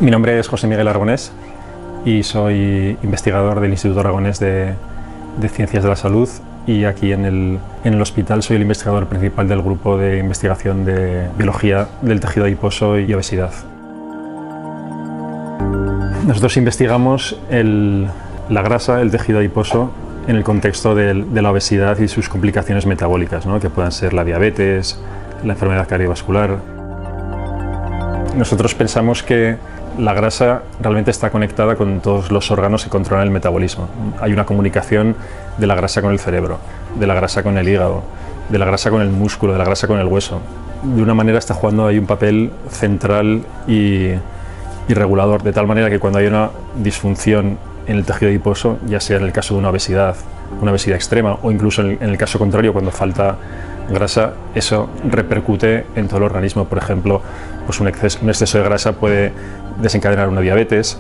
Mi nombre es José Miguel Aragonés y soy investigador del Instituto Aragonés de Ciencias de la Salud, y aquí en el hospital soy el investigador principal del grupo de investigación de biología del tejido adiposo y obesidad. Nosotros investigamos la grasa, el tejido adiposo, en el contexto de la obesidad y sus complicaciones metabólicas, ¿no? Que puedan ser la diabetes, la enfermedad cardiovascular. Nosotros pensamos que la grasa realmente está conectada con todos los órganos que controlan el metabolismo. Hay una comunicación de la grasa con el cerebro, de la grasa con el hígado, de la grasa con el músculo, de la grasa con el hueso. De una manera está jugando ahí un papel central y regulador, de tal manera que cuando hay una disfunción en el tejido adiposo, ya sea en el caso de una obesidad extrema, o incluso en el caso contrario, cuando falta grasa, eso repercute en todo el organismo. Por ejemplo, pues un exceso de grasa puede desencadenar una diabetes,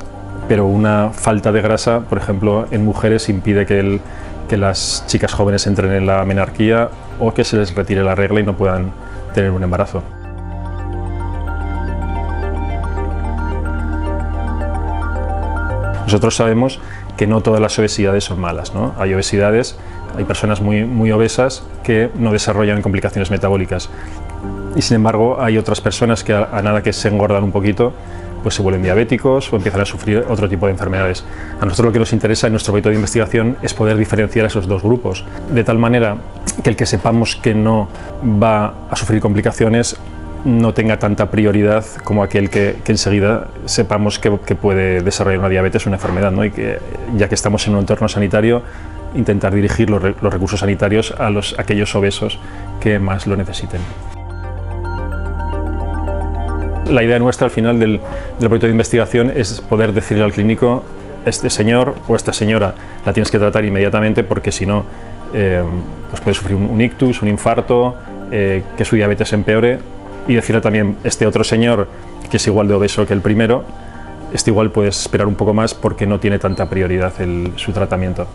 pero una falta de grasa, por ejemplo, en mujeres impide que las chicas jóvenes entren en la menarquía o que se les retire la regla y no puedan tener un embarazo. Nosotros sabemos que no todas las obesidades son malas, ¿no? Hay personas muy obesas que no desarrollan complicaciones metabólicas, y sin embargo hay otras personas que a nada que se engordan un poquito, pues se vuelven diabéticos o empiezan a sufrir otro tipo de enfermedades. A nosotros lo que nos interesa en nuestro proyecto de investigación es poder diferenciar esos dos grupos, de tal manera que el que sepamos que no va a sufrir complicaciones no tenga tanta prioridad como aquel que enseguida sepamos que puede desarrollar una diabetes o una enfermedad, ¿no? Y que, ya que estamos en un entorno sanitario, intentar dirigir los recursos sanitarios a aquellos obesos que más lo necesiten. La idea nuestra al final del proyecto de investigación es poder decirle al clínico: este señor o esta señora la tienes que tratar inmediatamente, porque si no pues puede sufrir un ictus, un infarto, que su diabetes empeore. Y decirle también: este otro señor, que es igual de obeso que el primero, este igual puedes esperar un poco más porque no tiene tanta prioridad su tratamiento.